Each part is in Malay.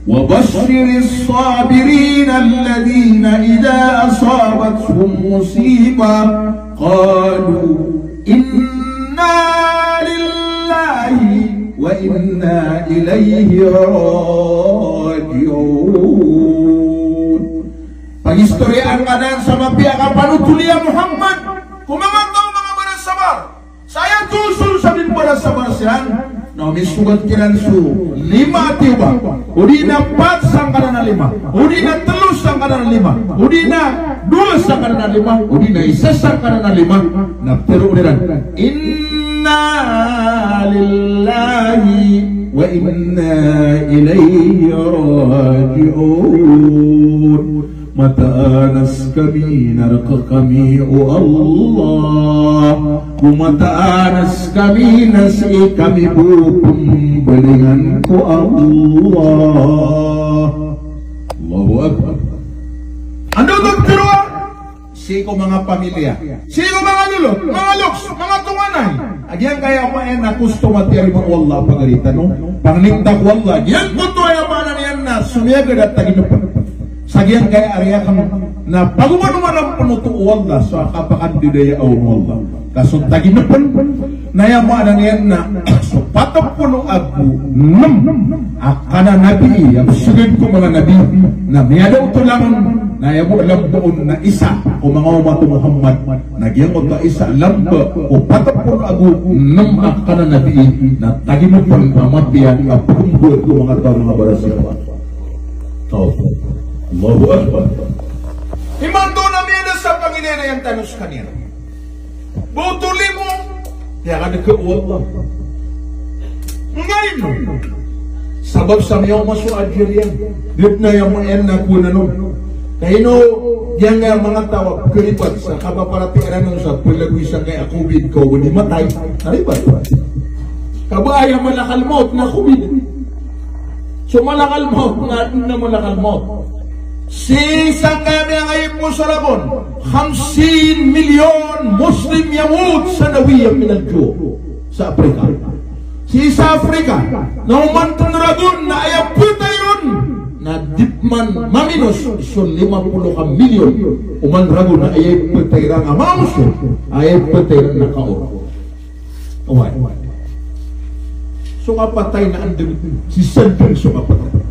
وبشر الصابرين الذين إذا أصابتهم مصيبة قالوا إنا لله وإنا إليه راجعون. Pagistoriaan kadang sama pihak panutulia Muhammad kumangatong mga barasabar saya tusul sa bin barasabar siyan na misugat kiran su 5 tiba udi na 4 sangkana na 5 udi na 3 sangkana na 5 udi na 2 sangkana na 5 udi na 1 sangkana na 5 na pero udiran inna lillahi wa inna ilaihi raji'un. Mataanas kami, naraka kami, o Allah. Kumataanas kami, nasi kami pumbalingan ko Allah. Allahu Akbar. Ando dokterwa? Siko mga pamilya, siko mga lulot, mga loks, mga tunganay. Agyan kaya pa yan na gusto matiyari mo Allah pagarita no? Panglintak wallah. Yan kuto ay amanan yan na sumiyagad at taginupan. Sagian kaya area kang na pagumanuman ang penutu Allah sa kapakan didaya Allah. Kasun taginupan na yamanan yan na so patappuno abu 6 akana nabi yang sugid ko mga nabi na miyada utulangan na yabu alam doon na isa o mga umato Muhammad nagyang o ta isa lamba o patappuno abu 6 akana nabi na taginupan amatiyan apunggo ko mga tao mga barasiwa. Allahu Akbar. Himando na miyada sa Panginoon na yung tanus kanina. Butuli mo, kaya ka nagka-Allah. Ngayon, sabab sa miyong masuadjir yan. Dito na yung mga yan na kuna nun. Kaya no, yan nga mga tawa, kalipat sa kapaparatiran nun sa palaguisan kaya COVID ko, hindi matay. Naribat. Kabaya malakal mo na COVID. So malakal mo, nga na malakal mo. Si sangkaya ayib mo sa Rabon 50 milyon Muslim yamut sa nawiyang minadyo sa Afrika. Si sa Afrika na umantong Rabon na ayab puta yun na dipman maminos so 50 milyon uman Rabon na ayab puta yun ang amamuso ayab puta yun na kaor. Uway. So kapatay na andang si Sandang so kapatay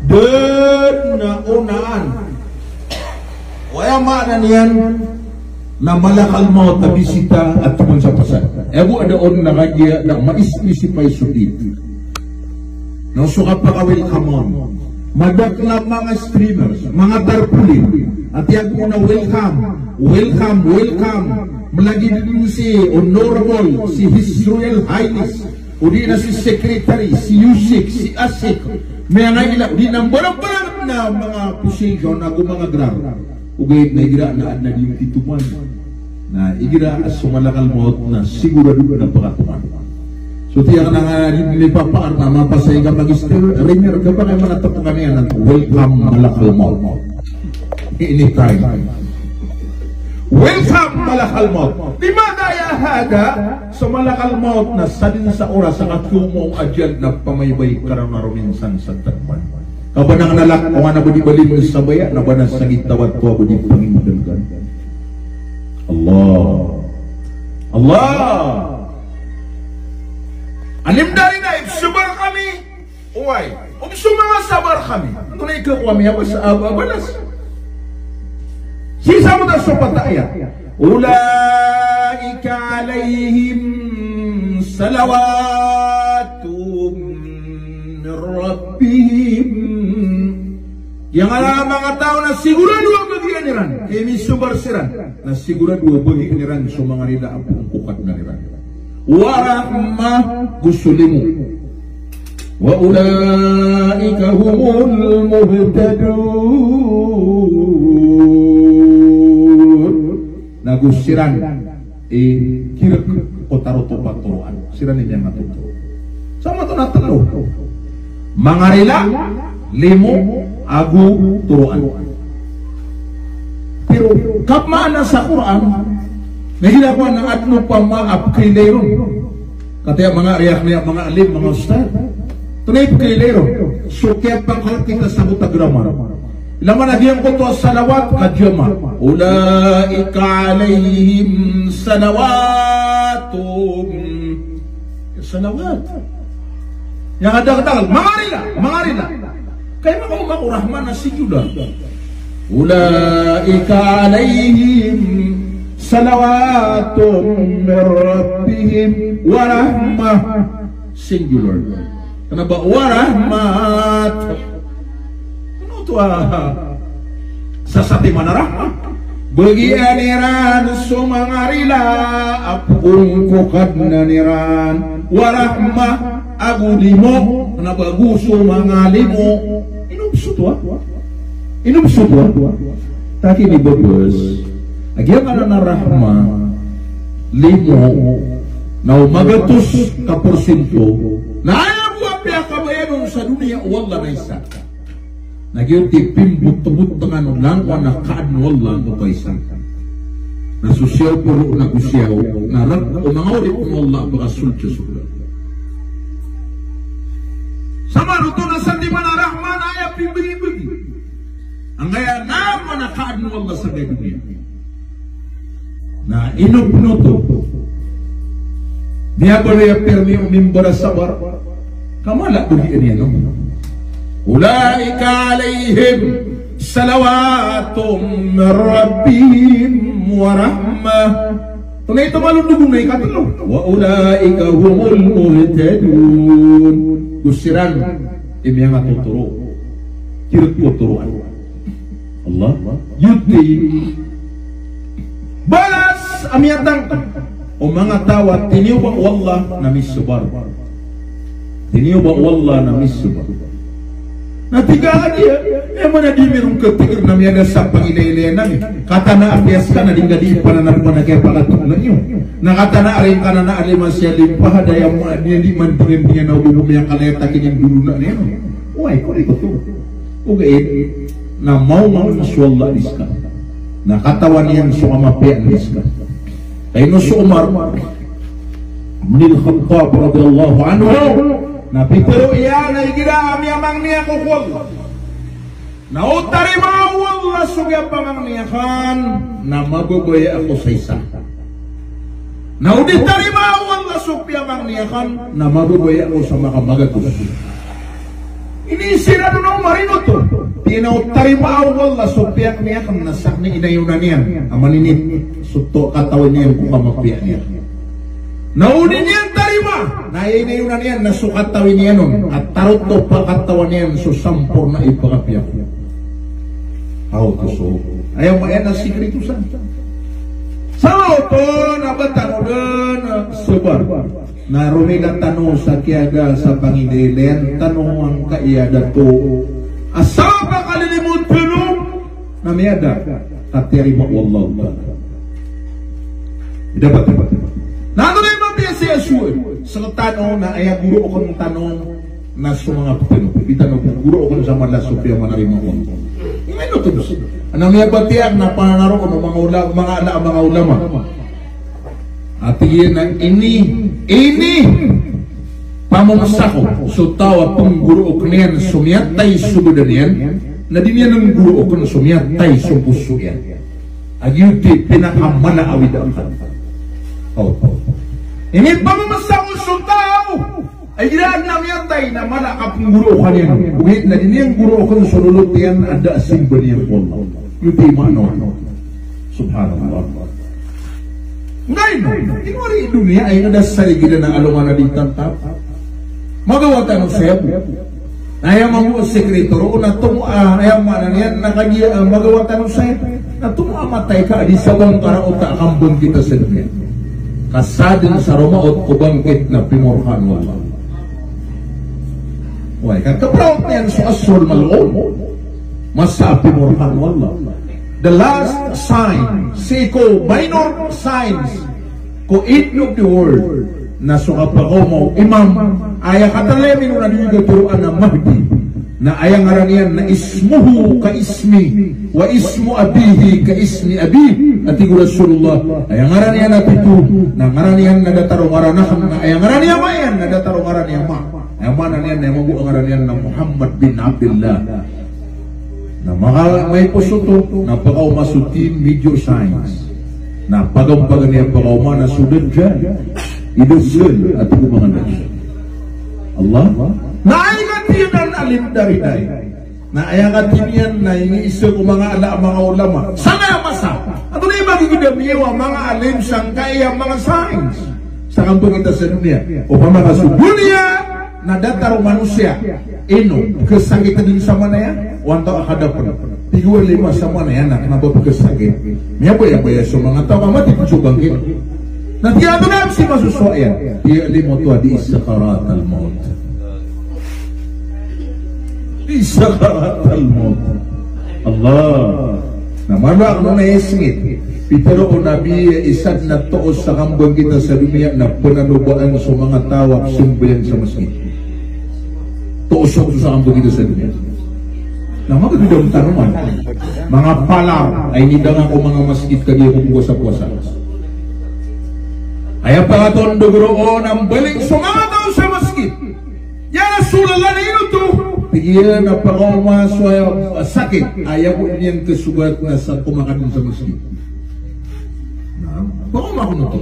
dan na unaan waya maanan yan na malakal mo tabisita at tuman sa pasad ebu ada on na kaya na maisipay sudit no suka pa kawil kamon madakla mga streamers mga tarpulin at yan mo na welcome malagi din si Honorable si His Royal Highness udi na si Secretary si Yusik si Asik may nga ila di nang barang-barang na mga position na mga grab ugay na igira na din tituman na igira as sumalakal mo na sigurado na pakatuman so tiyak na nga nilipapaan na mapasay ka mag-still ringer ka pa kayo mga tapungan yan welcome malakal mo anytime welcome malakal mo di madaya hada sa malakal maut na sadin sa oras sa katumong adyad na pamaybay karanaruminsan sa takpan. Kabanang nalak o nga na ba di bali mo sa baya na ba na sagit tawad po ba di pangimudan ka? Allah! Alim dari na ibsubar kami uway mga sabar kami ano na ikaw kami sa ababalas sisa mo na sa pataya ulaika alayhim salawatum min rabbihim yang ala mga tao na sigurado ang magianiran kaya may subarsiran na sigurado ang magianiran sa mga rida ang pungkukat na niran wa rahmah gusulimu wa ulaika humul muhtadun nagusiran kira ko taruto paturuan siran niya natuto sama to natalo mga rila limo agu turuan pero kapmana sa Quran nahila ko ng atno pamaap kay Leron kataya mga riyak niya mga alim mga ustad Tunay po kilero. So kaya pangkal kita sabot agrama. Laman nagyang ko to salawat kadyama. Ulaika alayhim salawatum. Salawat. Yang ada mangarila. Kaya mga umakurahman na siyudan. Ulaika alayhim salawatum min rabbihim wa rahmah. Singular. Kenapa? Warahmat. Ano ito sasati manarah? Bagi aniran sumangarila apung kukad na niran warahmah agudimo kenapa gusto mangalimo inubsutwa taki ni bebes agyan ka na rahma limo na umagatus ka porsinto na ayaw mo ang pinakabayanon sa dunia wala na isa nagyon ti pimbut-tubut dengan ulang wana kaan wala mo kaisa na susyaw puro na kusyaw na rag umangawit mo wala baka sultya sulat sama ruto na sandi mana rahman ayaw pimbigi-bigi ang kaya naman na kaan wala sa dunia na inubnuto niya ko na yung permi umimbara sabar kamala buli niya no Ulaika alayhim salawatum min rabbihim wa rahmah. Tunay ito malundugong na ikatulog. Wa ulaika humul muhtadun. Kusiran imi nga tuturo. Kirut ko turuan. Allah yuti balas amiyatang o mga tawat tiniw ba wallah na misubar. Tiniw ba wallah na misubar. Natigaan dia, emang di merung ketikir namanya ada panginai nami. Kata na apias kana dingga di panana panakaya palatuk na iyo. Na kata na arim kana na arim masya limpah ada yang dia di mandingin punya na umum yang kalaya takin yang dulu na niyo. Wah, kau ikut tu. Oke, na mau swalla diska. Na katawan yang suama pian diska. Kaino si Umar bin Khattab radhiyallahu anhu. Na pitero iya na igira ami amang niya kukwal. Na utarima wala sugya pamang niya kan na mabubuya ako sa isa. Na uditarima wala sugya pamang niya kan na mabubuya ako sa makamagatos. Ini sira doon ang marino to. Tinautarima wala sugya niya kan nasak ni inayunan niya. Amaninit suto katawin niya kung kamapian niya. Nauni niyan tarima, nainayunan niyan, nasukatawin niyan nun, at tarot to pakatawan niyan, susampor na ipakapiyak. How to so? Ayaw mo yan ang sikritusan. Sa auto, nabatano doon, subar. Narumila tanong sa kiyaga sa Panginoon, tanong ang kaiyada to. Asa ba kalilimut pinong? Namiyada, katerima wallah ta'ala. Dapat. Nano na yung mga siya suwe. Sa tanong na ay guro ko ng tanong na sa mga pupino. Itanong guro ko sa mga lasopya manarima ko. Yung ano ito? Anong may batiyak na pananaro ko ng mga ulama. At iyan ang ini pamamasak ko. So tawa pong guro ko niyan sumiyatay subudan yan. Na din yan ang guro ko na sumiyatay sumpuso yan. Agyuti pinakamana awidan. Ini pamamasak ko sa tao. Ay ginaan namin tayo na malakap ng guro ka niyan. Buhit na din yung guro ka ng sululot yan, ada simba niyan po. Yung tima ano. Subhanallah. Ngayon, tinwari dunia ay ada saligida ng alungan na din tantap. Magawa tayo ng sebo. Ayaw mga sekretoro na tumuha, ayaw mga niyan, nakagiya, magawa tayo ng sebo. Na tumuha matay ka, di sabang karauta kambong kita sa dunia. Kasadin sa Romaot ko bangkit na pimorhan wala. Why? Kakapraot na yan sa asul malon. Masa pimorhan wala. The last sign, ko minor signs, ko eat of the world, na sukapako mo, imam, ayaw katalemin na nyo turuan na Mahdi, na ayang aranian na ismuhu ka ismi wa ismu abihi ka ismi abihi at iku Rasulullah ayang aranian na pitu na aranian na datarong aranakan na ayang aranian mayan na datarong aranian ma Yang mana niyan na mabu ang ngaran na Muhammad bin Abdullah. Na mga may pusuto na pagaw masutin major science. Na pagaw-pagaw niya pagaw na sudan dyan. Idusol at mga nasyon. Allah naayagatinan alim dari na ayagatinan na iniisa ko mga mga ulama sana masa ato na ibang gudamiwa mga alim sangkaya mga science sa kampo kita sa dunia o pamaka sa dunia na datar manusia ino kesakitan din sama na yan wanto akadapan tigwa lima sama na yan na kenapa kesakit miya po ya so mga tao mati pucubang kita nanti ato na si masusoyan dia limo tuwa di isakarat al-maut isakarat al-maut Allah namala ako na isngit pero o nabi isad na toos sa kambang kita sa dunia na pananubaan sa mga tawak sumbayan sa masjid toos sa kambang kita sa dunia na magagandang tanungan mga palar ay nidang ako mga masjid kagaya kong puwasa-puwasa ay pangaton duguroon ang balik sumataw sa masjid. Ya Rasulullah na ino to. Tigilan na pangamaswa sakit. Ayaw ko niyang kasugat na sa kumakanin sa masjid. Pangama ko na to.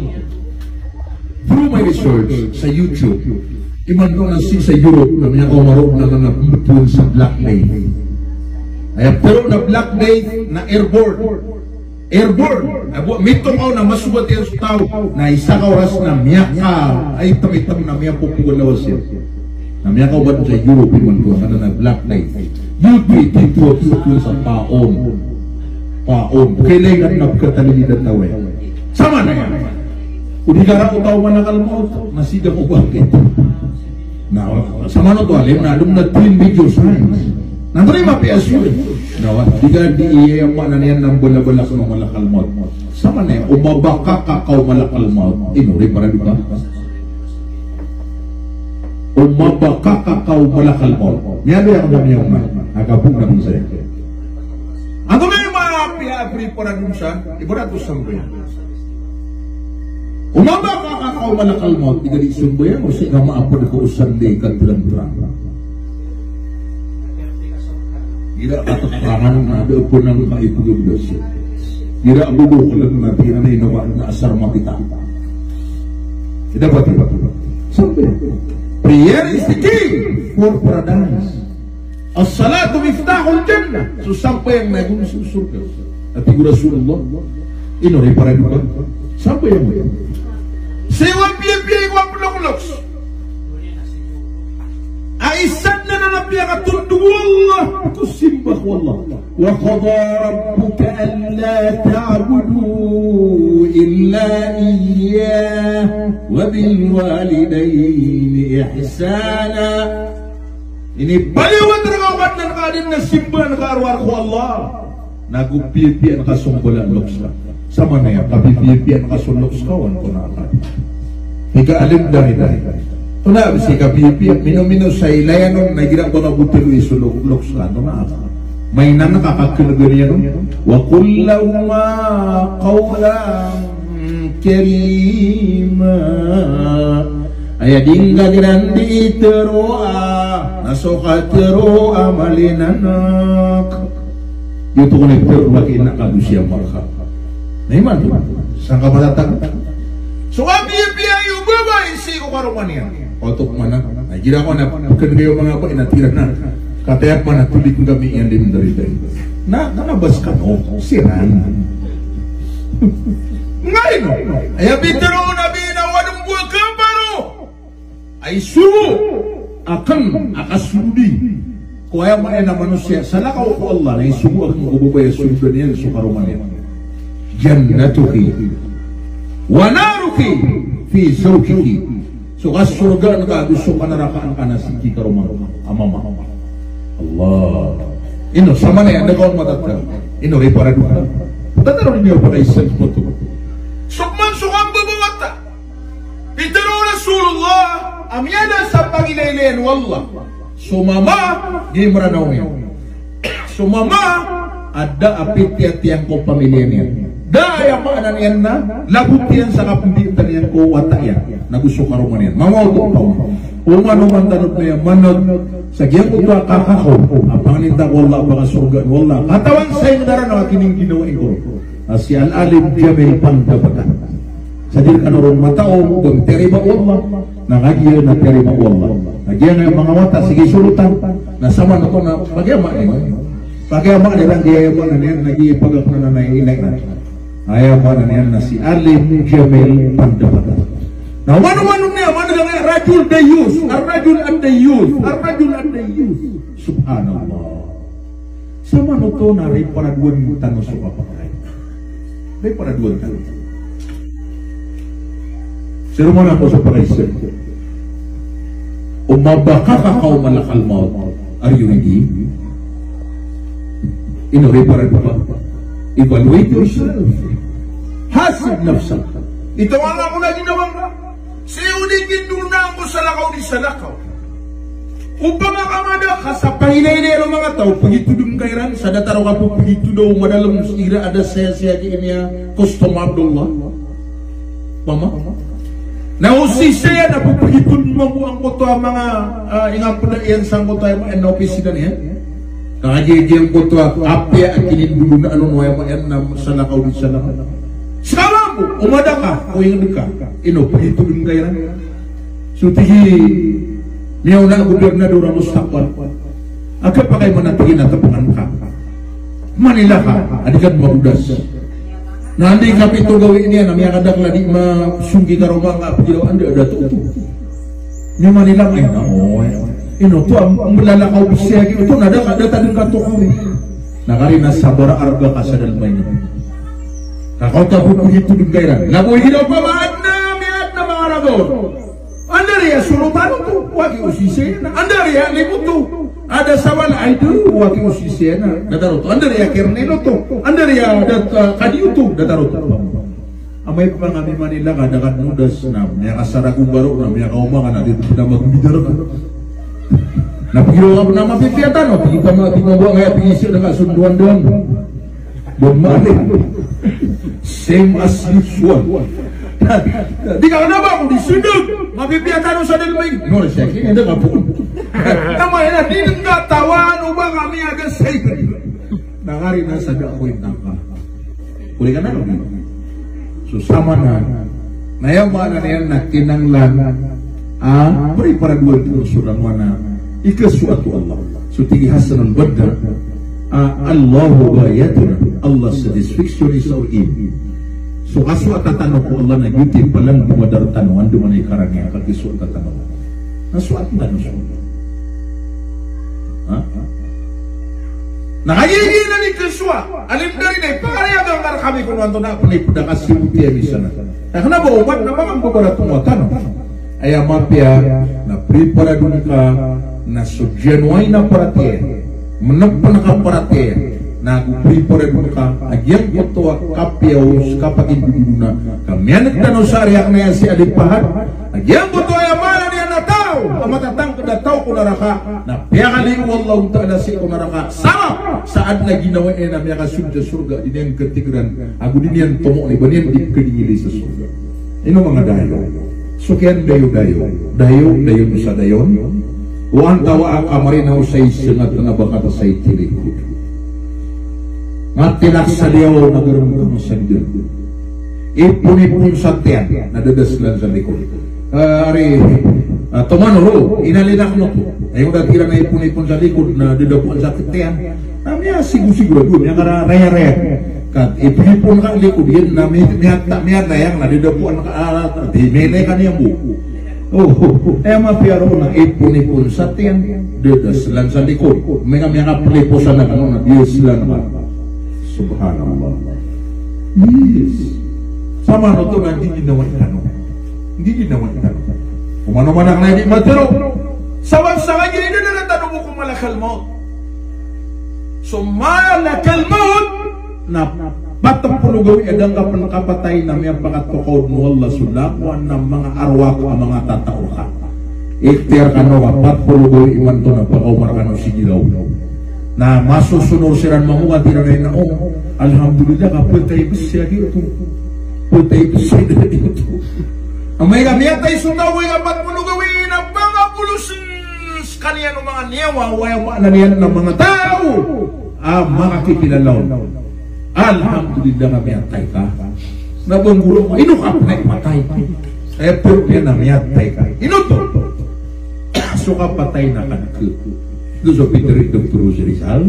Through my research sa YouTube, iman ko na sa Europe na may ako na naputun sa Black Day. Ay pero na Black Day na airborne. Mito ko na masubat yan sa tao na isa ka oras na miyaka ay tamitang na miya pupugalawas yan na miyaka ba sa Europe man ko na Black Night YouTube dito sa paon kailangan na katalilidan na sama na yan kung di ka tao manakal mo nasida ko bakit na sama na to alim na alum na twin video science nandoon yung mapiasyon nawa diga di iya yung mana niyan ng bala-bala sa mga malakal mo sama na yan umabaka kakaw malakal mo inuri para di ba umabaka kakaw malakal mo miyado yung kami yung nakapong na kung sa'yo ano na yung mga piya-apri para dun sa iba na ito sambo yan umabaka kakaw malakal mo diga di sumbo yan o siya maapon ko usande ka tulang-tulang tidak katakangan ada pun yang kaitulog dosa. Tidak bubukulan na tira na inawa na asar makita. Tidak betul. Sampai. Prayer is the key for paradise. As-salatu miftahul jannah. So sampai yang naik ke surga. At ibu Rasulullah inori para duka. Sampai yang mulia. Sewa biya-biya ko pulang-pulang. Aisan na nabiya ka tundu Allah kusimbah wallah wa qada rabbuka an la ta'budu illa iyyah wa bil walidayni ihsana ini baliwan tergawat dan kadin na simbah na karwar ko Allah nagupipian ka sumbulan loksa sama na yan kapipian ka sunlokskawan ko na ka ika alim dari tuna si kapipi minum sa ilayan na gira ko na butelo isulok sa na may nakakakilagyan wa kullahuma qawlan karima ayading gagiran di teroa nasoka teroa malinanak yuto ko na pero makin nakadusiya marka na iman sangka matatag so kapipi ayo babay si ko karuman yan otok mana, nah jika ko na bukan kayo mga apa inatira na katayap mana tulik kami yang dimenderita. Nah, kanabas ka no siran. Ngayon, ay bitero nabi na wadong buwa kamparo ay suwo akan akasudi. Kuya man na manusia salakaw ko Allah na isuwo akan ububay sundo niya sa karuman niya. Jannatuki wa naruki fi zawjiki. So kas surga ka gusto ka narakaan ka na siki ka rumah amama Allah ino sama na yan nagawang matatka ino rin para duka tataroon niyo para isang puto sukman sukang babawata pitero Rasulullah amyada sa pangilailayan wallah sumama di maranaw niya sumama ada apit tiang ko pamilya niya Daya maanan yan na, labutian sa kapinditan yan ko watayan. Nagusto ka roman yan. Mamaw pa. Umano man tanod na yan, manod. Sa giyang ko ito kakakaw. Apanganinta ko wala, baka surga. Wala. Katawan sa yung dara na kining ginawain ko. Si Al-Alim Jamil Pandabatan. Sa dir ka naroon mataong, kung terima Allah, nangagiya na terima Allah. Nagyan na yung mga mata, sige sulutan. Nasama na ito na, pagyama ni pagyama ni lang, gayama na niyan, nag-iipagak na naiinay na. Ayaw na niyan na si Alim Jamil Pandabatan. Now, mano-mano niya, mano lang yan, Rajul Dayus, Ar-Rajul Ad-Dayus, Ar-Rajul Ad-Dayus. Subhanallah. Sa mano to na rin paraduan mo tanong sa kapatay. Rin paraduan tanong. Sino mo na ako sa paraisip? Umabaka ka kao malakal maut. Are you ready? Ino, rin paraduan. Evaluate yourself. Hasib nafsak. Ito ang ako na ginawang ka. Siuligin nuna mo sa lakaw ni sa lakaw. Upang akamada ka sa pahinay-hinay mga tao, pagitudong kairan, sa dataro ka po pagitudaw madalam sa ira ada saya di niya custom Abdullah. Mama? Nausisaya na po pagitudong mo ang koto ang mga ingang padayan sang koto ay mga NOPC na niya. Kakajijiyang koto apya at kinindulong na anong waya mayan na sa lakaw ni sa lakaw. Sama mo, umada ka, o yung ka, pagitulong kayo na. So, tigi, miyaw na gobernador ang mustakwan. Agad pa kayo manatigin na tapangan ka. Manila ka, adikan mabudas. Na hindi ka pito gawin niya, na miya kadakla di masunggi ka rumah nga, pagiraw, anda ada to. Niya Manila, ay na, to ang lalakaw bisya, ito nada ka, datadang ka to kami. Nakari na sabara arga ka sa dalmay na. Kau tak begitu dengairan. Lagu hidup apa miat na mga ragor. Anda ria sulutan tu wagi usisena. Anda ria limu tu ada sawan aidu wagi usisena. Dataro tu. Anda ria kernelo tu. Anda ria kadiu tu dataro tu. Amay pangami Manila kadakan mudas na miya kasaragu baru na miya kaumangan na dito na magbidar ka. Napagiro ka na mapipiatan o. Pagita mabuang kaya pingisip na kasunduan doon. Bumalik. Same as usual. Di ka na ba kung disudog? Mapipiatan sa dalmay. No, siya, hindi ka po. Tama yan, di nga tawan o ba kami agad sa iyo. Nakari na sa dakoy nangka. Kuli ka na, no? Susama na. Nayaman na yan na kinanglan. Pari-paraduan po surang wana. Ikasuatu Allah. So, tigi Hasan al-Badr. Allahu bayatuna. Allah satisfaction is our aim. So kaso atatanong ko Allah na yuti palang bumadar tanong ando man ay karangya kagiso atatanong. Nasuat na nuso. Nakayigi na ni Kriswa. Alim na rin ay pakayagang kami kung ano na panay pudakas si uti ay misa na. Kaya ba umat na mga bubarat mo tanong. Ay amapya na prepara dun ka na so genuine na paratiyan. Menepun kaparatir na prepare ka agyang koto kapyaw kapatid duduna kamyanek tano sariak na yan si adipahat agyang koto ayamana niya na tao amatatang kada tao ko naraka na piyakali wallahu ta'ala si ko naraka sama saat na ginawa niya na miya kasudya surga din yung ketigran agu din yan tomo ni baniyan di kedingili sa surga ino mga dayo sukian dayo sa dayon Wan tawa akamarinaw say singat na bakata say tilikod. Ngatilak sa liyaw nagaroon ka masandir. Ipun-ipun sa tiyan, nadadaslan sa likod. Ari, tumanuro, inalinak no to. Ayaw natira na ipun-ipun sa likod na dadapuan sa tiyan. Namanya sigur-sigur doon, yung raya-raya. Kat ipun-ipun kang likod, yan na miyat na yang na dadapuan ka, di menay ka niyang buko. Mapiyaro na ipon-ipon sa tiyan, dadaslan sa likod. May peliposan na ano na diyaslan naman. Subhanallah. Yes. Sama no to na hindi ginawa tanong. Hindi ginawa tanong. Kung ano man ang naibig matiro. Sa kanya hindi na natanong mo kung malakal maut. So malakal maut na batang pulugaw edang kapatay na may pagkatukod mo Allah sulakuan ng mga arwak ang mga tatao ka. Ikhtiar ka no, pat pulugaw iman to na pag-umar ka no sigilaw. Na masusunod siran mga tiraray na alhamdulillah kapatay bisya dito. Putay bisya dito. Ang may gamit ay sundawin ang patpunugawin ang mga pulusis kaniya ng mga niyawa wayang niyan ng mga tao mga kipilalaw. Alhamdulillah kami atay ka. Nabanggulo mo, inukap na imatay. Kaya pero yan na miyatay ka. Inuto. Suka patay na kanka. Doon sa Peter Dr. Rizal,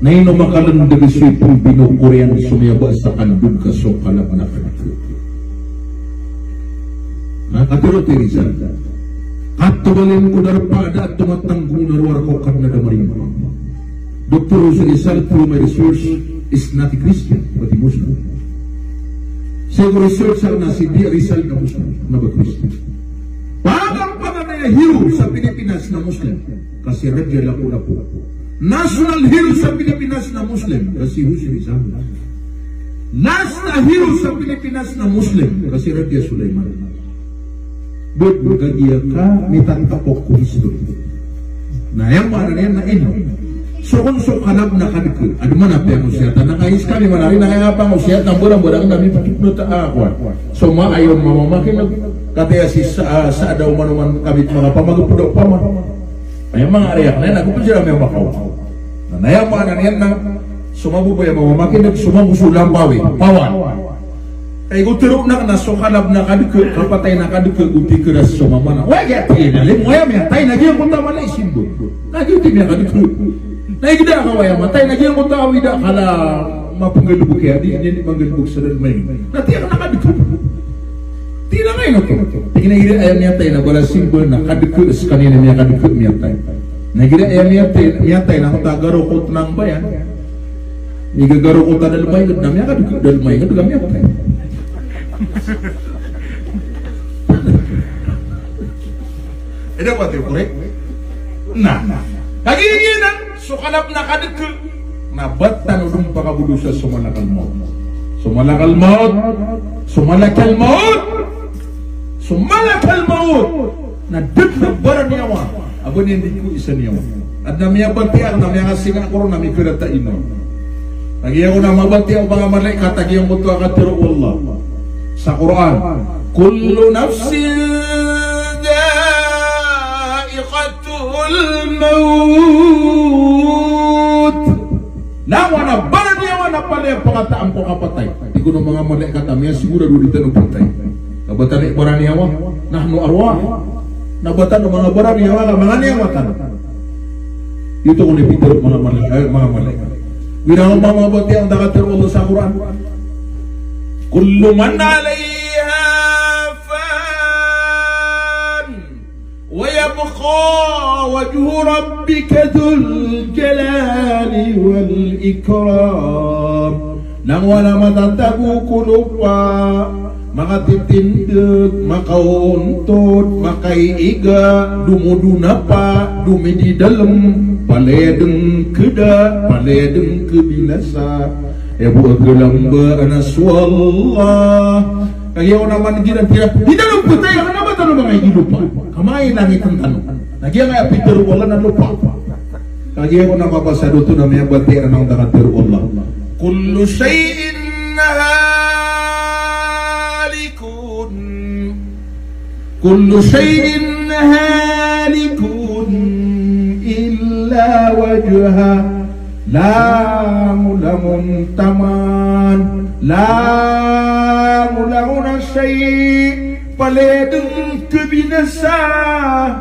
na inomakalan dari sipong binukurian sumiyaba sa kandun ka so kalap na kanka. Nakaturo ti Rizal. Katubalin ko darapada at tumatanggung na ruwar ko kang nadamarin mo. Dr. Rizal, through my research, is not a Christian, but a Muslim. Sa research na si D. Rizal na Muslim, na ba Christian? Parang panganay hero sa Pilipinas na Muslim, kasi Raja Lapu-Lapu. National hero sa Pilipinas na Muslim, kasi Jose Rizal. National hero sa Pilipinas na Muslim, kasi Raja Sulaiman. But magagiya ka, mitantapok ko history. Na yung mga na ino. So kung so kalab na kadikil, ano man natin mo siya, nakahis kami manari, nakayapa mo siya, namburang-burang kami pakipnuta ako. So maayon mamamakin, kataya si sa daw manuman kami mga pamagpudaw pa man. Ay mga ariyak na yan, ako pa sila may makaw. Nanayang mga naniyan na, sumabubay ang mamamakin, sumabusulang bawi, pawan. Kaya kung na so kalab na kadikil, kapatay na kadikil, uti keras sumamana. Wag yatin, alim mo yan, tay, nagyang punta man ay simbol. Nagyang tinya kadikil. Naigda ka waya matay nagyang mo tao ida kala mapanggalubog kaya di manggalubog sa dalmay natiyak na kadikul di na ngayon ito tingin ayam niya tayo na wala simbol na kadikul is kanina niya kadikul niya tayo naigda ayam niya tayo na kung tagarukot ng bayan igagarukot na dalmay gud na niya kadikul dalmay gud niya tayo eda ba tayo korek nah kagiginan sukalap na kadikul nabatan udong pakabulo sa sumalakal maut sumalakal maut sumalakal maut sumalakal maut na dagbaran niyawa abon hindi ko isa niyawa at namiya bantiak namiya kasinga ko nami kirata ino lagi ako na mabantiak mga malaikat lagi ang mutu akatiro Allah sa Quran kullu nafsin da'iqatul maut nawa na baran niya na pala yung pakataan ko kapatay di ko ng mga malaikat kami siguro doon dito ng pantay nabatan yung baran niya nahnu arwah nabatan ng mga baran niya mga niya watan ito kung ipiter mga malaikat binang mga bati ang dakatir Allah sa Quran kullu man alayha ويبقى وجه ربك ذو الجلال والإكرام nang wala matatago kulupa mga titindog makauntod makaiiga dumuduna pa dumidi dalam paledeng keda paledeng kebinasa ebu agelamba anaswallah kaya naman ginan pira di dalam putay ang naman tanong mga ilupa kamay langit ang tanong lagi ang Peter wala na lupa lagi ako napapasado ito na may batiran ng dakatir Allah kullu shay'in halikun kullu shay'in halikun illa wajha la mulamun taman la mulauna syai' paledeng kebinasa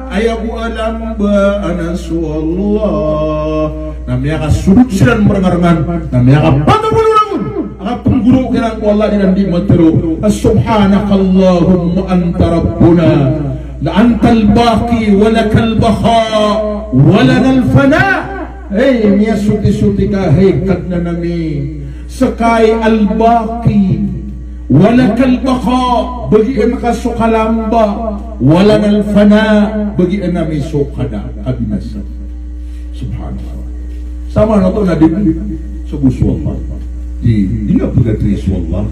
ayabu alam ba anasuallah namanya kasudut siran merengarengan namanya kapatapuluragun akapungguru kirang ko Allah dan di matero subhanakallahumma anta rabbuna la antal baqi walakal baha walanal fana hey miya suti-suti ka hey kadna nami sekay al-baqi walakal baqa bagian ka sukalamba walanal fana bagian nami sukada kabinasa subhanallah sama na ito na din sa buswallah di nga pagkatris wallah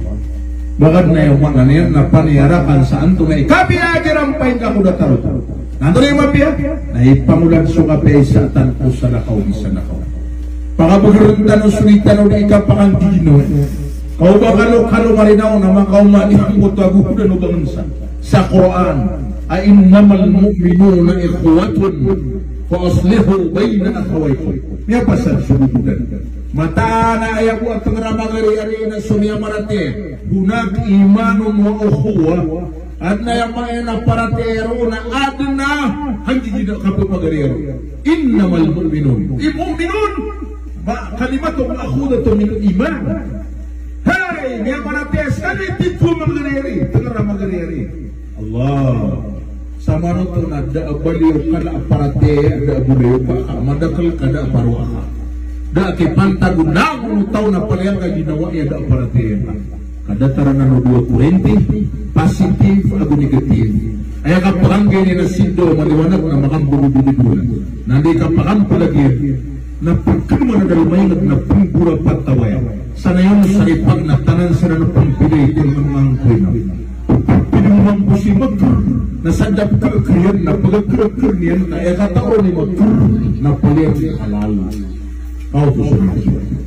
bakit na yung mga niyan na paniyarakan saan ito na ikabiyagiran pa yung kakudataro nandun yung mapiyag na ipangulan so kape sa tanpo sa nakaw isa nakaw Pakabagaruntan o suritan o di ikapakang dino. Kau ba kalau marinaw na kau manihamot agudan o bangunsa sa Quran. Innamal mu'minuna ikhwatun fa aslihu baina akhawaykum. Niya pasal subudan. Mata na ayaku at ngamagari-ari na sunya marate. Hunag imanun wa ukhuwa. At na yamae na paratero na adna hindi gina kapapagariero. Innamal mu'minun. Mu'minun kalimatong akhudatun min iman. Hey, niya marates kanitit ko magariari. Tangra magariari. Allah. Sama nonton ada baliw kada aparate ada baliw pa madakal kada paruha. Da ke pantagun na taw na palayang ka ginawa ya da aparate. Kada tarangan dua kurente positif agu negatif. Aya ka paranggay ni na sindo maliwanag na makambulo bulan. Nandi ka pakampo lagi na pagkama na dalmay na punggura patawaya. Sana yung saripag na tanan sila na pampilay yung mga kuina. Pinumang busi magkar na sadap kakriyan na pagkakrakar niyan na ekatao ni magkar na palyang halal. Kau po sunod.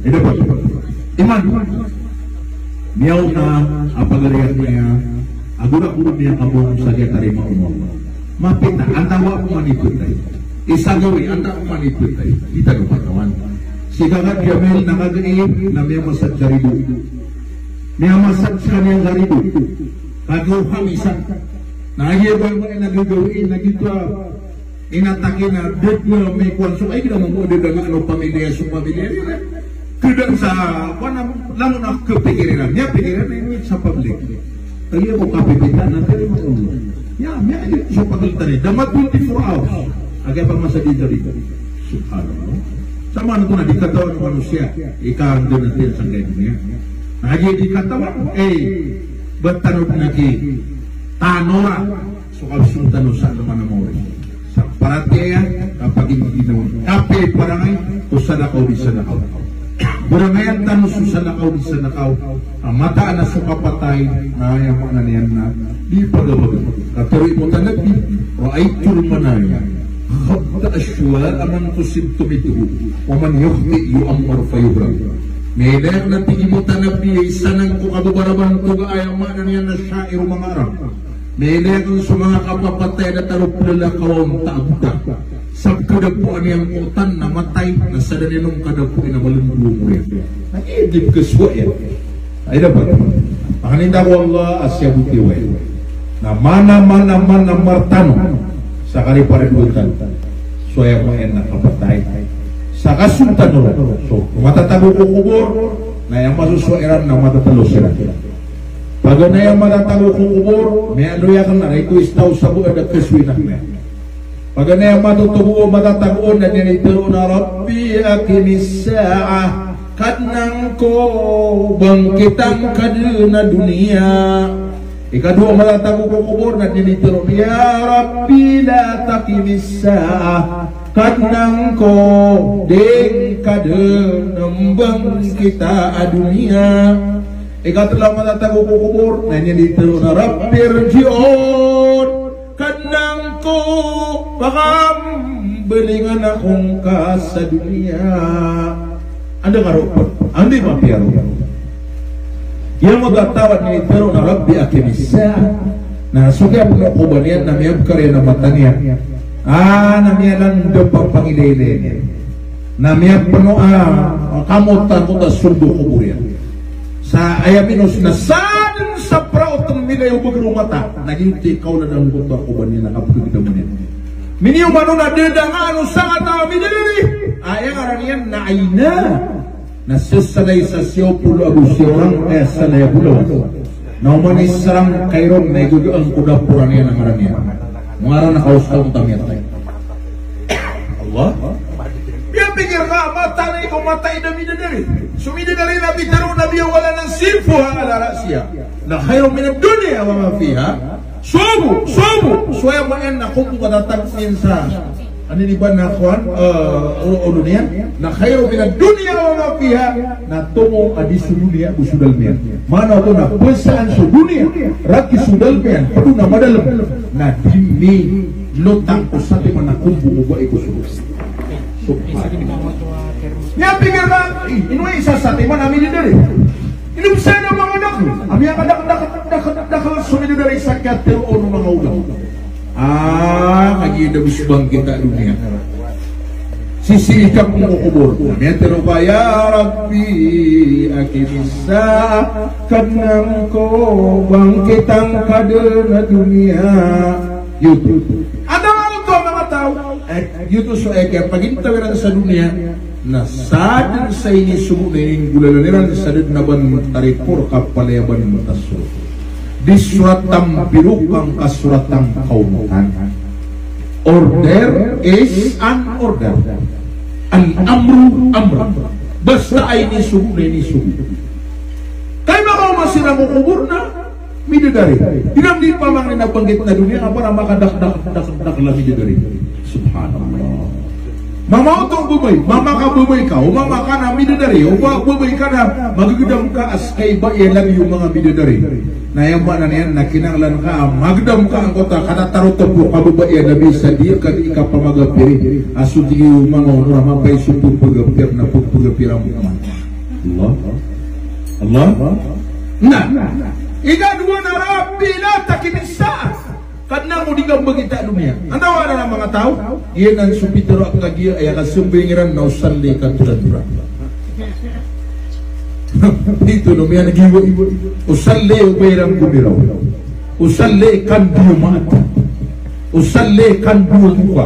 Ito ba? Iman. Miyaw na apagariyan niya agura-gura niya kabong sa tarima umar. Mapita, antawa ko manipot tayo. Isagawi, antawa ko manipot tayo. Kita kapatawan. Sikagat Yamel nakagaib na may masad karibu. May masad sa kanyang karibu. Kagaw hamisan. Nahiyabay mo ay nagagawin na dito inatake na dead na may kwanso. Ay kita mamuodin na ano pamilya sa pamilya. Kedang sa lalo na kepikiran. Niya pikiran na yun sa public. Kaya mo kapipitan na pero mo. Ya, may ayun sa pagalitan eh. Damat 24 hours. Agay pa masagin sa dito. Subhanallah. Sama na ito na di katawan ng manusia. Ikaang doon natin sa ganyan. Nagi di katawan. Bertanong na ki tanora. So kapsong tanong sa naman na mo. Sa parateya, kapag hindi ginawa. Kape parangay, kusanakaw di sanakaw. Barangayan tanong susanakaw di sanakaw. Ang mataan na sa kapatay, nayaman na niyan na di pagabag. Katuloy mo tanabi, o ay tulmanaya. Habda asywa aman tusibtum ito waman yukhti yu'ammar fayuhrab. May layang na tigimutan na biyay sanang kung kababaraban tuga ayaman na niyan na syair mga Arab. May layang sa mga kapapatay na tarupulala kawang taabda. Sabkadag po aniyang utan na matay na sa daninong kadagpo inamalundulo mo yan. Nag-iidib kaswa yan. Ay dapat. Pakaninda ko Allah asya butiway. Na mana-mana martano sa kaliparebutan. So ay ako yan nakapatay. Sa kasuntan nyo. So matatago ko kubor na yung masuswairan na matatalo sila. Pag na yung matatago ko kubor may anuyakan na ito istaw sa buwan at kaswinak na. Pag na yung matutubo matatagoon na ninitiro na Rabbi akinis sa'a kadnang ko bangkitang kaduna dunia. Ikadua matatago ko kubor na ninitiro ya Rabbi la takimis sa'a kadnang ko ding kadunambang kita dunia. Ikatulong matatago ko kubor na ninitiro na Rabbi rji'un kadnang ko bakam belingan akong ka sa dunia. Anda karupan, anda mapiaro. Yang magatawad ni pero na Rabbi akimisa na suga puno ko banian na miyab kare na matanya. Namia lang do pangilele. Na miyab puno kamutan ko ta suldo ko burian. Sa ayaminos na san sa praot ng minayo magrumata naging tikaw na dalang ko ko banian na kapag kita manin. Miniyo mano na dedang ano sa kata midiri. Ayang aranian na aina. Nasasanay sa siyaw pulo abu siyawang sanay pulo. Naumanis sarang kairong na igugaan kuda puranian ang aranian. Mga na kausal ang tamiyat tayo. Allah? Yan pikir ka, matanay ko matay na midadari. Sumidadari na bitaro na biya wala ng silpo ang alarasya. Na kairong minabdunia wa mafiha. Sobo! Suaya mo yan na kung katatang sa ano ni ba na kuan dunia na khairu min ad-dunya wa ma fiha na tomo adi dunia usudal mian mana ko na pesan su dunia raki sudal mian padu na madal na dimi lotang ko sa mana kumbu ko iko su Subhanallah. Nya pikir ka, ino isa sa timan amin diri. Ilum sa na mga anak. Ami ang anak sunod dari sa katil o ng mga ulam. Kagida bisbang kita dunia. Sisi ikam kubur. Metero pa ya Rabbi akinisa kanang ko bangkitang kadena dunia. YouTube. Ada to mga tao. YouTube so pagintawin sa dunia na sadin sa ini sumu na yung gulalaniran sadin na ban taripur kapalayaban mataso. Di suratang birupang kasuratang kaumutan. Order is an order. Al-amru amra. Basta ay ni sumu na ini sumu. Kaya makaw masira mo kubur na midadari. Tinam di pa mga nabanggit na dunia para makadak-dak lang midadari. Subhanallah. Mama utong bumay, mama ka bumay ka, o mama ka na midadari, o bumay ka na magagudam ka as kay ba lang yung mga midadari. Nayamba na niyan, nakinanglan ka, magdam ka ang kota, kanatarotong po ka babae na bisa di ka di ka pamagapiri. Aso di yung mga unura, mapay supong pagapir na pagpagapir ang mga. Allah? Nah, ikadua na Rabbi la takinisa. Karena mau digambang kita dunia. Anda wala ng mga tao, iyan ang supitero ang kagiya ay akasumbengiran na usalli katuladura. Dito no, may nagiwa-iwa. Usalli ubayram gumiraw. Usalli kan biyumat. Usalli kan biyumuka.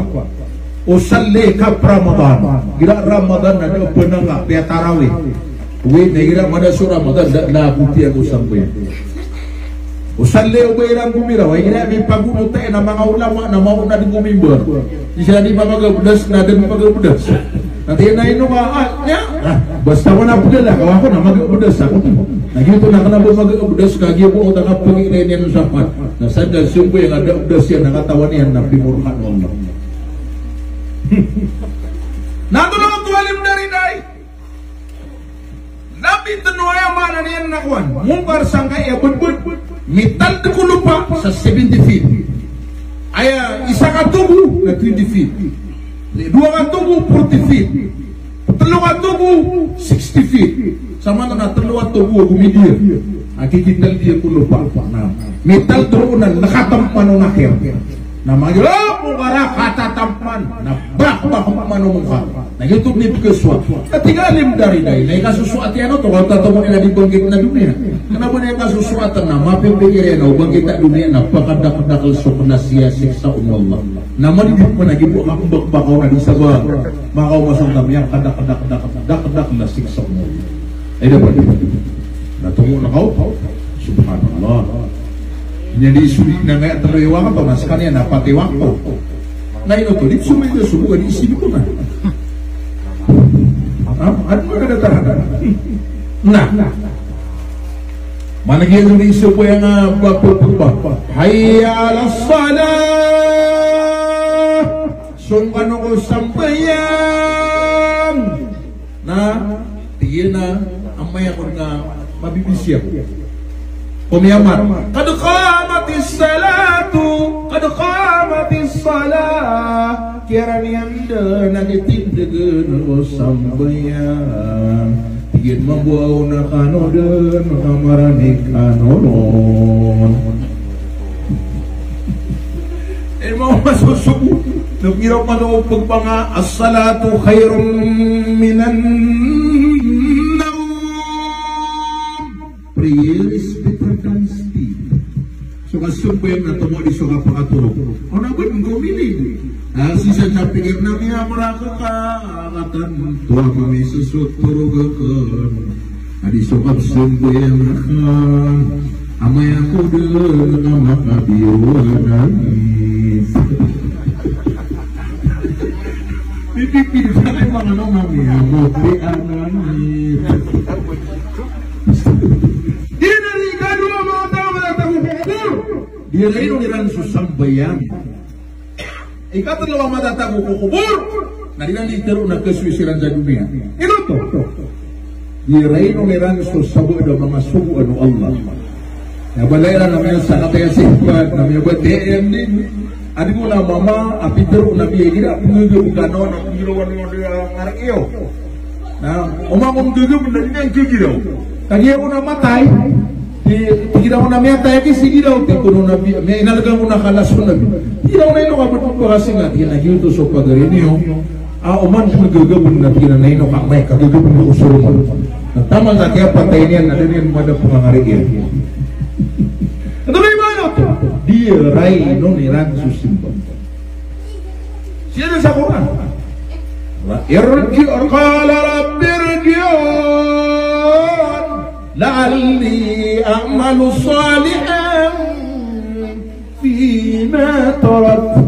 Usalli ka Ramadan. Gira Ramadan na daw penangak, kaya tarawih. Uwi, nagira madaso Ramadan, na buti ang usambayan. Usalle ubayram gumiraw ay ginami paguno tayo ng mga ulama na mauna din gumimbar. Isa di mamagabudas na din mamagabudas. Nanti na ino basta mo na pudala kawa ko na magabudas ako. Nagito na ka na magabudas kagya po utang kapag inayin yan sapat. Nasada sumbo yung ada udas yan nakatawan yan na pimurkan Allah. Natulong ang tuwalim dari day. Nabi tenuaya mana niyan nakuan. Mungkar sangka ya bud-bud. Mital ko lupa sa 70 feet. Aya isa ka tubo na 20 feet. Dua ka tubo 40 feet. Telo ka tubo 60 feet. Sama na telo ka tubo gumidir. Akikital dia ko lupa. Na metal dronan nakatampan ng akhir. Na magyo mo kara katatampan na bak manumukha. Na YouTube ni Pukeswa. Katigalim dari day. Na ikasusuati ano to kata mo ila di bangkit na dunia. Kenapa dia kasusuatan na mapipikirin na bangkit na dunia na pakadak-dakal sukna siya siksa Allah. Naman di mo nagibo makubak bakaw na di sabah. Makaw masang tamyang kadak-dak na siksa Allah. Ay dapat. Natungo na kau. Subhanallah. Jadi sulit na nga terlewang pa mas kanya napati waktu. Ngayon to, di sumay na subukan isip ko na. Ano mga kadatahan? Nah, managyan ng iso po yung pagpapagpa. Hayya ala salah! Sungkan ako sampayan! Na, tiyan na, amay ako nga mabibisya. Pumiyamar. Kad qamatis salatu, kad qamatis salah. Kira nianda nagitindagan o sambayan. Tigin mabuaw na kanodan, makamaramik kanonon. Eh mga masusubo, nagiraw manong pagpanga, as-salatu khairum minan naum. Prayer is better than sleep. So kasumbayan na tumo di suka pakatulog. O na ba nung gumili? Sisa na pikir na niya maraka ka akatan. Tuwa kami susuturugakan. Adi sukap sumbayan na ka. Amay ako doon na makabiwanan. Pipipil ka na yung mga nangami. Amote anani. Dia rin niran susambayan. Ikatalawa matatago ko kubur. Narinan litero na kaswisiran sa dunia. Ito to. Dia rin niran susabo do mga subo ano Allah. Nabalera na may sa kataya sifat na may ba DM din. Adigo na mama apitero na biya gira ngege gano na ngiro wan dia ngarek iyo. Nah, omang ngege bener ini yang giro. Kaya una matay Tigida mo na miya tayo kisigi daw kuno na may inalaga mo na kalason na tigida mo na ino kapatid ko kasi nga tigida na hilto so pagarin niyo uman kung nagagabon na tigida na ino kamay kagagabon na usuro mo na tama na kaya patay niyan na rin mada pangangariin ito na yung ano to dia ray no nilang susimba siya na sa Quran irgi or kala rabbi irgiyon لعلي أعمل صالحا فيما تركت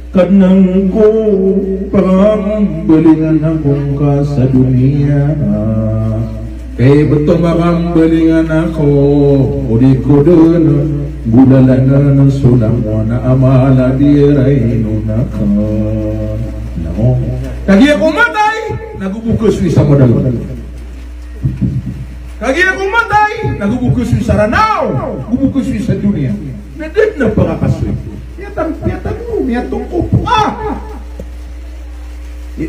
Kadang ko pangbelingan akong ka sa dunia kay beto makambelingan ako udi ko dun budalanan sulang na amala diray nunaka no kagi ako matay nagubukas sa modal kagi ako matay, nagubukus sa ranaw, gubukus sa dunia. Medit na pagkakasoy. Piyatan mo, miyatong ko.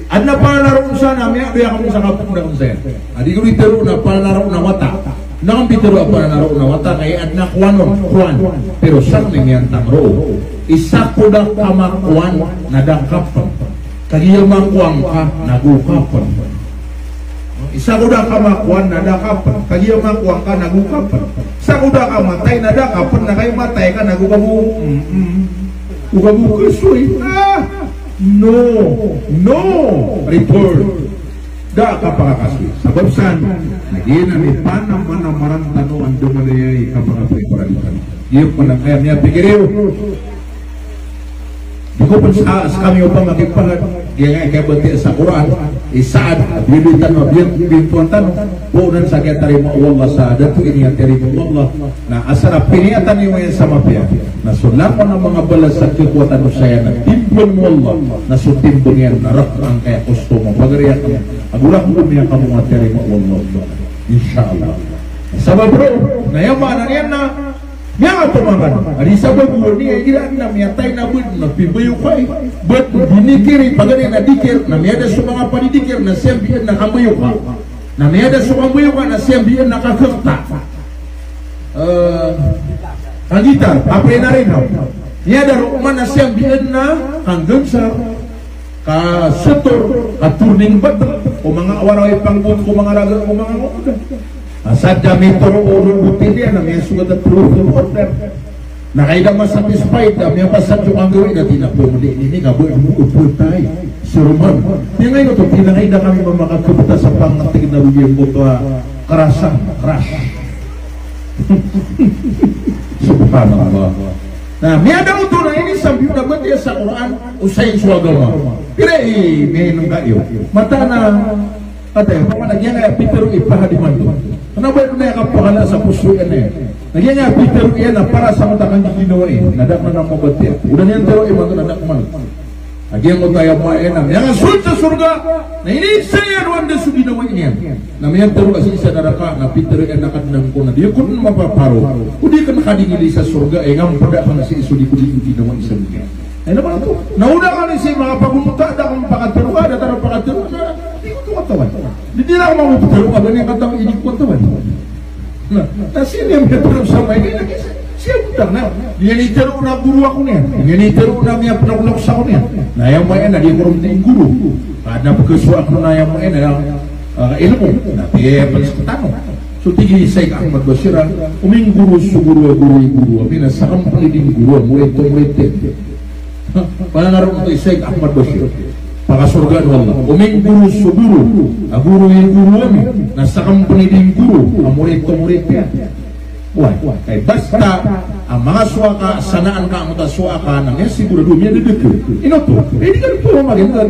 At na panalaro sana, may kami sa kapong na kung sa'yo. Adi ko ritero na panalaro na wata. Nakambitero ang panalaro na wata, kaya at nakwanon, kwan. Pero saan may miyantang roo? Isa ko na kamakwan, nadangkapan. Kagi yung makwang ka, nagukapan. Isa ko na kamakuan na dakapan kaya makuan ka nagukapan isa ko na kamatay na dakapan na kayo matay ka nagukabu kusoy no report da ka pakakasoy sabab saan nagina ni panang manamaran tano ang dumanayay kapakapay paralikan iyo pa lang kaya niya pikiriw di ko pa sa kami upang makipagat kaya kaya bati sa Quran isaad bibitan mo bintuan tanong buunan sa kaya tarimo Allah sa datu ini yang tarimo Allah na asara piniatan niyo yan sa mapya na sulaman ang mga balas sa kekuatan mo saya na timbon mo Allah na sutimbon yan na ang kaya gusto mo pagariyak mo agulah mo niya ka mga tarimo Allah insyaAllah sabab bro nayamanan yan na Yang tumangan, ada sabab ni kira na miyatay na bud na pibayo kay, but dinikiri pagani na dikir na miyada sumanga panidikir na sembian na kamayo ka, na miyada sumamayo ka na sembian na kakakta. Kagitar, apa na rin ha? Miyada ruman na sembian na hanggang sa kasetor, katurning batal, o mga awaraway pangbut, o mga raga, o mga muda. Sadya may toro ulong buti niya na may sugat at proof of order na kaida masatisfied na may pasad yung ang gawin na tinapumuli ini nga buhay mo upultay suruman yung ngayon ito pinangayda kami mamakakubuta sa pangating na bugyan mo ito karasang crash subhanallah na may ada mo ito na ini sabi na ba niya sa Quran usayin suwagawa pero may nung kayo mata na ate, pag-nagyan nga Peter ipahadiman doon. Ano ba yung nakapakala sa puso yan eh? Nagyan nga Peter yan na para sa matakang ginawa eh. Nadak na nang mabatir. Ulan yan pero iman doon nadak man. Nagyan mo tayo mga enam. Yang asul sa surga na inisay yan wanda sa ginawa yan. Na mayan pero kasi isa naraka na Peter yan nakadnang ko na di ko na mapaparo. Kung di ka nakadingili sa surga eh nga pada pa na si iso di ko di ginawa isang yan. Ay naman ito. Nauna ka na siya mga pagunta da kung pakatero ka, datang pakatero ka. Hindi ko ito katawan. Hindi na ako mamupatero ka, ganyan katawan, hindi ko katawan. Na sino yung metro sa may ganyan? Siya butang na. Yanitero na guru ako niya. Yanitero na miya pinakulak sa ako niya. Nayang mo yan, naging kurong na yung guru. Kada pagkaswa ako nayang mo yan, ilmo. Napiyapalis ko tanong. So tigi Syekh Ahmad Bashir, uming guru suguru guru. Amina sakam paliding guru, murid to murid. Panangarap ito Syekh Ahmad Bashir pakasurga Allah uming guru suguru guru yung guru kami nasa company din guru murid to murid yan kay basta ang mga suwaka sanaan ka ang suwaka na may siguro doon yan dito ino to hindi ka rin po maganda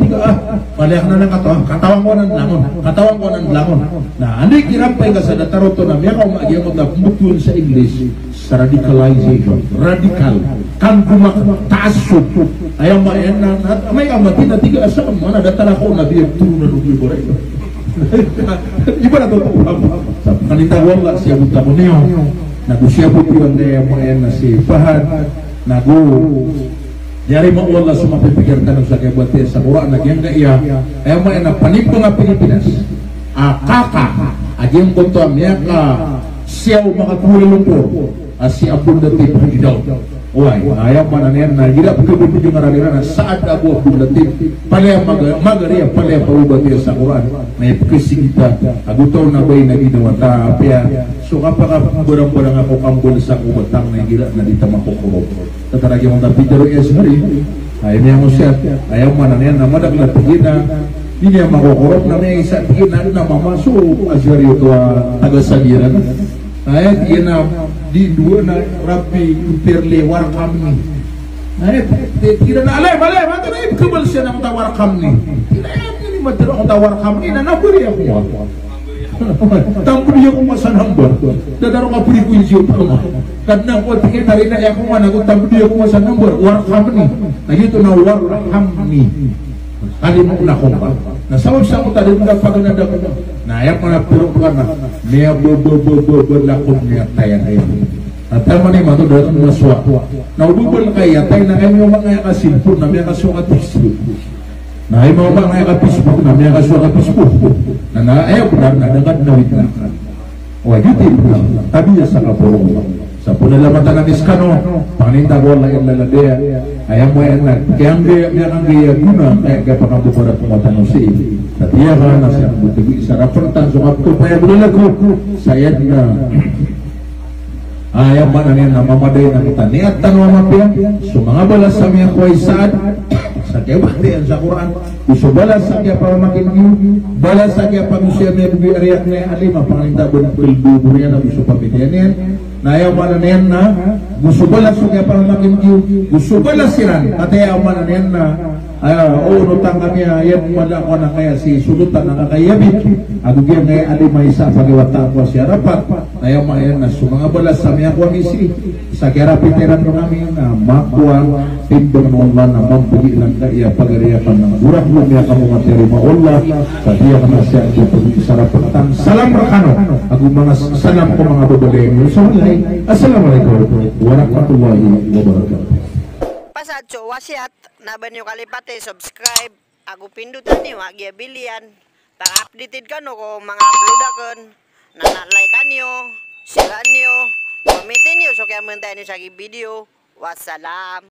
paliak na ng katawan ko ng langon na hindi kirampay ka sa natarot to na may kaumagiyan mo na pumutun sa English sa radicalization radikal kan gumak taasub ayaw mayan na may amati na tiga asa mana datang ako na biyag turunan ng libore iba na to sa kanita wala siya buta ko niyo nagu siya po yung na mayan na si Fahad nagu Yari mo Allah sumapipikirkan sa kaya buat sa Quran na yang iya ay mo na panipong nga Pilipinas kaka aging konto amya ka siyaw makakuli lumpur si Abdul Latif Hidaw Uy, ayaw mananin na hirap kebubudyo nga raliran saat Abu Abdul Latif palaya magariya palaya paubati sa Quran na ipkisi kita agutaw na ba'y naginawa ta apya so kapag barang-barang ako kambol sa kubatang na gira na dita makukurog tataragi mong tapidaro esmari ayaw niya mo siya ayaw mananin na madaglat pagina hindi niya makukurog na may isa tigina na mamasok asyari ito taga-sagiran ayat ina di dua na Rabbi perle war kami ayat tidak na alay mata na ikabal siya ng tawar kami tidak ini matero ang tawar kami na naburi ako tamburi ako masanambar dadaro ka puri kunji pa kadna ko tingin na rin na ako man ako tamburi ako masanambar war kami na ito na war kami alim na ko ba nasawag sa ko tadi mga paganada ko na ayak mga puro ka na niya lakon niya tayan ayan at tama ni mato darat mga suwa na ububol kaya tayo na kayo mga kasilpon na mga kasuwa ka Facebook na ay mga ka-Facebook na mga kasuwa ka Facebook na ayaw benar na dekat na witnah wajib tabi ya sa kapurong sa punalamatan ng iskano paninta ko lang yung laladea ayaw mo yan kaya ang gaya guna kaya kaya pakabukarat pumatan si tatiya ka na siya butigo isarapan tan sungap ko paya bulalago sayad na ayaw ba na niya na mamaday na kita niat tanwa mapya so mga balas sa mga kuway saad sa kaya baktiyan sa Quran gusto balas sa kaya para makinyo balas sa kaya pag-usya may bugi ariyak na alima pangalinta ba ng kulbubur yan na gusto papitiyan yan na ayaw ba na niyan na gusto balas sa kaya para makinyo gusto balas siran at ayaw ba na niyan na nutang kami yan wala ko na kaya si sulutan na kakayabit agugyan ngayon alima isa pagiwata ko siya rapat ayaw ba yan na so mga balas sa mga kuwa misi sa kaya rapiteran ko namin na makuha timbang ng Allah na mampugi lang kaya pagariyapan ng burak mo niya kamu materima Allah sa diya ka na siya sarapatan salam rakano ako mga salam ko mga babaleng so walay assalamualaikum warahmatullahi wabarakatuh pasadso wasiat na banyo kalipate subscribe ako pindutan niyo agya bilian para updated ka no kung mga uploadakan na na-like niyo share niyo komentin niyo so kaya muntahin niyo sa video wassalam.